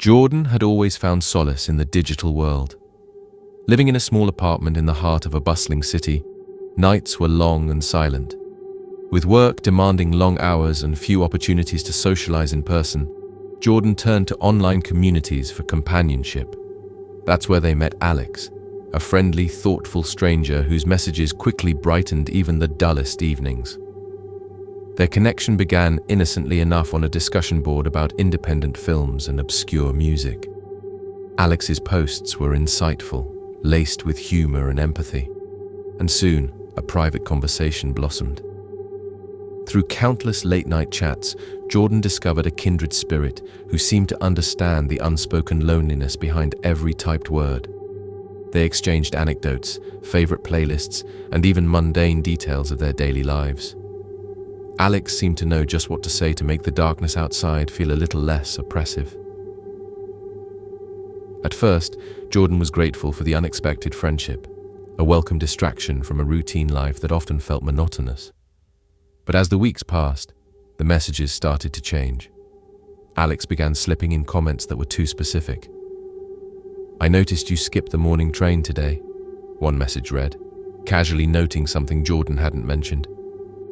Jordan had always found solace in the digital world. Living in a small apartment in the heart of a bustling city, nights were long and silent. With work demanding long hours and few opportunities to socialize in person, Jordan turned to online communities for companionship. That's where they met Alex, a friendly, thoughtful stranger whose messages quickly brightened even the dullest evenings. Their connection began innocently enough on a discussion board about independent films and obscure music. Alex's posts were insightful, laced with humor and empathy, and soon a private conversation blossomed. Through countless late-night chats, Jordan discovered a kindred spirit who seemed to understand the unspoken loneliness behind every typed word. They exchanged anecdotes, favorite playlists, and even mundane details of their daily lives. Alex seemed to know just what to say to make the darkness outside feel a little less oppressive. At first, Jordan was grateful for the unexpected friendship, a welcome distraction from a routine life that often felt monotonous. But as the weeks passed, the messages started to change. Alex began slipping in comments that were too specific. "I noticed you skipped the morning train today," one message read, casually noting something Jordan hadn't mentioned.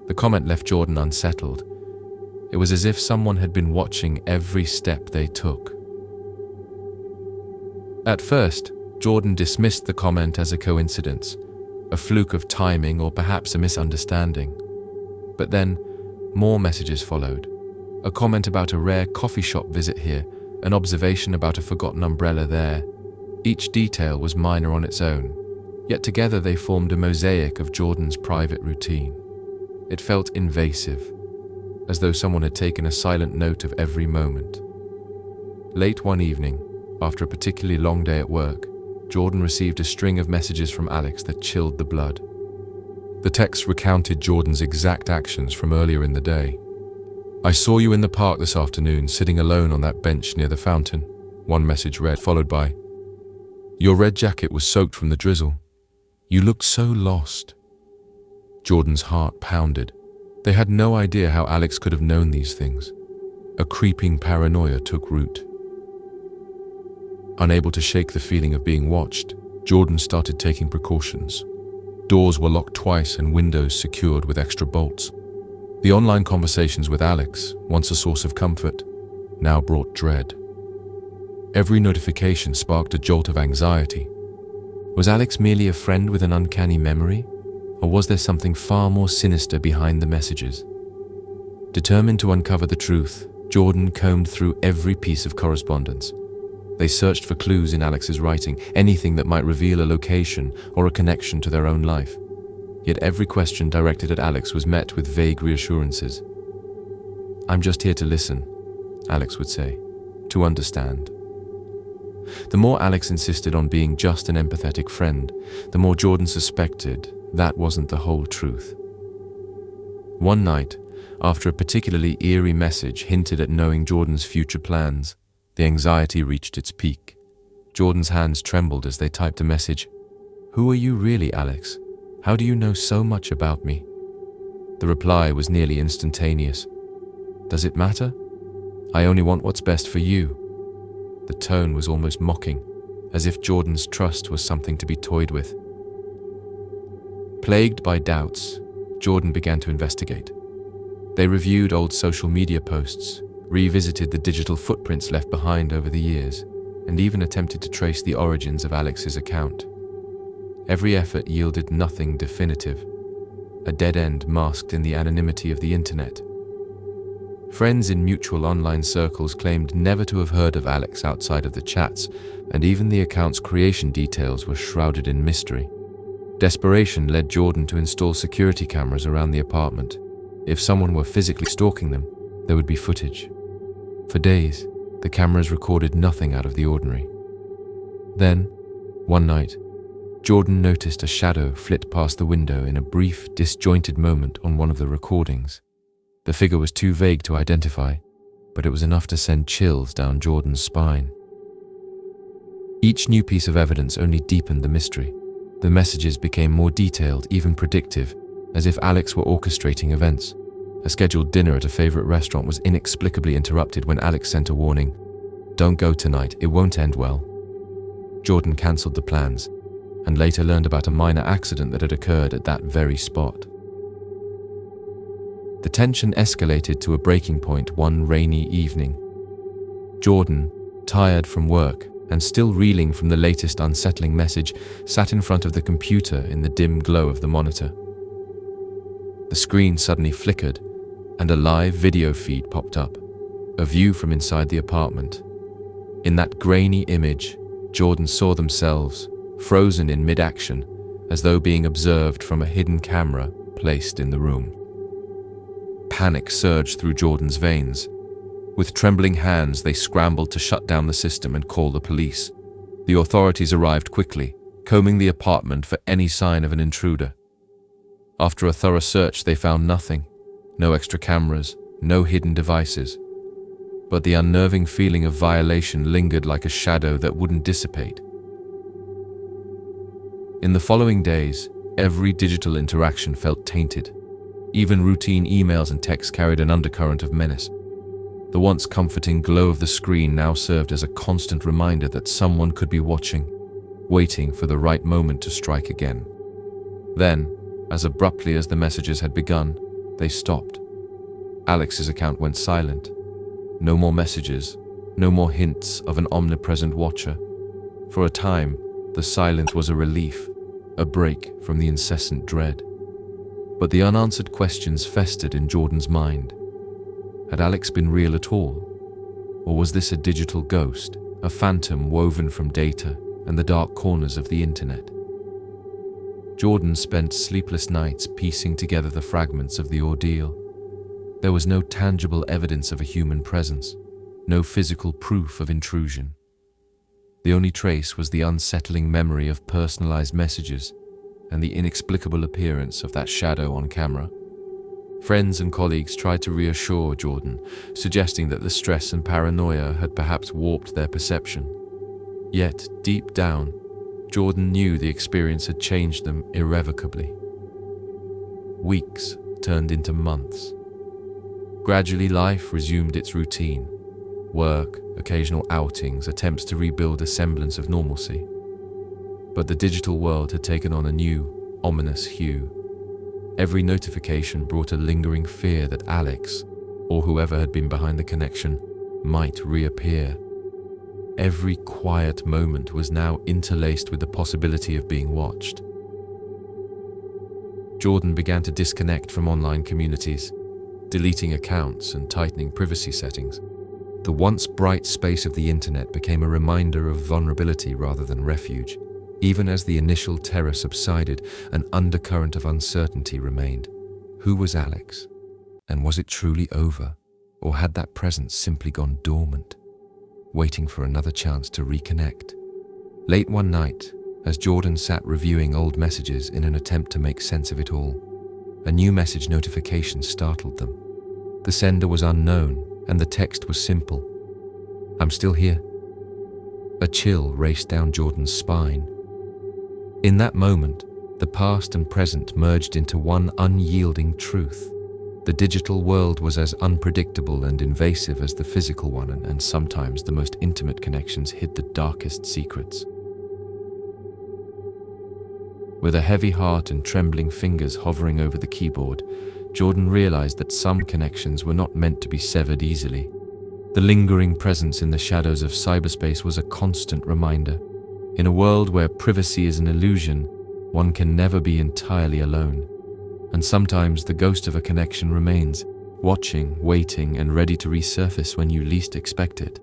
The comment left Jordan unsettled. It was as if someone had been watching every step they took. At first, Jordan dismissed the comment as a coincidence, a fluke of timing or perhaps a misunderstanding. But then, more messages followed. A comment about a rare coffee shop visit here, an observation about a forgotten umbrella there. Each detail was minor on its own, yet together they formed a mosaic of Jordan's private routine. It felt invasive, as though someone had taken a silent note of every moment. Late one evening, after a particularly long day at work, Jordan received a string of messages from Alex that chilled the blood. The text recounted Jordan's exact actions from earlier in the day. "I saw you in the park this afternoon, sitting alone on that bench near the fountain," one message read, followed by, "Your red jacket was soaked from the drizzle. You looked so lost." Jordan's heart pounded. They had no idea how Alex could have known these things. A creeping paranoia took root. Unable to shake the feeling of being watched, Jordan started taking precautions. Doors were locked twice and windows secured with extra bolts. The online conversations with Alex, once a source of comfort, now brought dread. Every notification sparked a jolt of anxiety. Was Alex merely a friend with an uncanny memory? Or was there something far more sinister behind the messages? Determined to uncover the truth, Jordan combed through every piece of correspondence. They searched for clues in Alex's writing, anything that might reveal a location or a connection to their own life. Yet every question directed at Alex was met with vague reassurances. "I'm just here to listen," Alex would say, "to understand." The more Alex insisted on being just an empathetic friend, the more Jordan suspected that wasn't the whole truth. One night, after a particularly eerie message hinted at knowing Jordan's future plans, the anxiety reached its peak. Jordan's hands trembled as they typed a message. "Who are you really, Alex? How do you know so much about me?" The reply was nearly instantaneous. "Does it matter? I only want what's best for you." The tone was almost mocking, as if Jordan's trust was something to be toyed with. Plagued by doubts, Jordan began to investigate. They reviewed old social media posts, revisited the digital footprints left behind over the years, and even attempted to trace the origins of Alex's account. Every effort yielded nothing definitive, a dead end masked in the anonymity of the internet. Friends in mutual online circles claimed never to have heard of Alex outside of the chats, and even the account's creation details were shrouded in mystery. Desperation led Jordan to install security cameras around the apartment. If someone were physically stalking them, there would be footage. For days, the cameras recorded nothing out of the ordinary. Then, one night, Jordan noticed a shadow flit past the window in a brief, disjointed moment on one of the recordings. The figure was too vague to identify, but it was enough to send chills down Jordan's spine. Each new piece of evidence only deepened the mystery. The messages became more detailed, even predictive, as if Alex were orchestrating events. A scheduled dinner at a favorite restaurant was inexplicably interrupted when Alex sent a warning. "Don't go tonight, it won't end well." Jordan cancelled the plans, and later learned about a minor accident that had occurred at that very spot. The tension escalated to a breaking point one rainy evening. Jordan, tired from work and still reeling from the latest unsettling message, sat in front of the computer in the dim glow of the monitor. The screen suddenly flickered, and a live video feed popped up, a view from inside the apartment. In that grainy image, Jordan saw themselves, frozen in mid-action, as though being observed from a hidden camera placed in the room. Panic surged through Jordan's veins. With trembling hands, they scrambled to shut down the system and call the police. The authorities arrived quickly, combing the apartment for any sign of an intruder. After a thorough search, they found nothing. No extra cameras, no hidden devices. But the unnerving feeling of violation lingered like a shadow that wouldn't dissipate. In the following days, every digital interaction felt tainted. Even routine emails and texts carried an undercurrent of menace. The once comforting glow of the screen now served as a constant reminder that someone could be watching, waiting for the right moment to strike again. Then, as abruptly as the messages had begun, they stopped. Alex's account went silent. No more messages, no more hints of an omnipresent watcher. For a time, the silence was a relief, a break from the incessant dread. But the unanswered questions festered in Jordan's mind. Had Alex been real at all? Or was this a digital ghost, a phantom woven from data and the dark corners of the internet? Jordan spent sleepless nights piecing together the fragments of the ordeal. There was no tangible evidence of a human presence, no physical proof of intrusion. The only trace was the unsettling memory of personalized messages and the inexplicable appearance of that shadow on camera. Friends and colleagues tried to reassure Jordan, suggesting that the stress and paranoia had perhaps warped their perception. Yet, deep down, Jordan knew the experience had changed them irrevocably. Weeks turned into months. Gradually, life resumed its routine. Work, occasional outings, attempts to rebuild a semblance of normalcy. But the digital world had taken on a new, ominous hue. Every notification brought a lingering fear that Alex, or whoever had been behind the connection, might reappear. Every quiet moment was now interlaced with the possibility of being watched. Jordan began to disconnect from online communities, deleting accounts and tightening privacy settings. The once bright space of the internet became a reminder of vulnerability rather than refuge. Even as the initial terror subsided, an undercurrent of uncertainty remained. Who was Alex? And was it truly over? Or had that presence simply gone dormant, waiting for another chance to reconnect? Late one night, as Jordan sat reviewing old messages in an attempt to make sense of it all, a new message notification startled them. The sender was unknown, and the text was simple. "I'm still here." A chill raced down Jordan's spine. In that moment, the past and present merged into one unyielding truth. The digital world was as unpredictable and invasive as the physical one, and sometimes the most intimate connections hid the darkest secrets. With a heavy heart and trembling fingers hovering over the keyboard, Jordan realized that some connections were not meant to be severed easily. The lingering presence in the shadows of cyberspace was a constant reminder. In a world where privacy is an illusion, one can never be entirely alone. And sometimes the ghost of a connection remains, watching, waiting, and ready to resurface when you least expect it.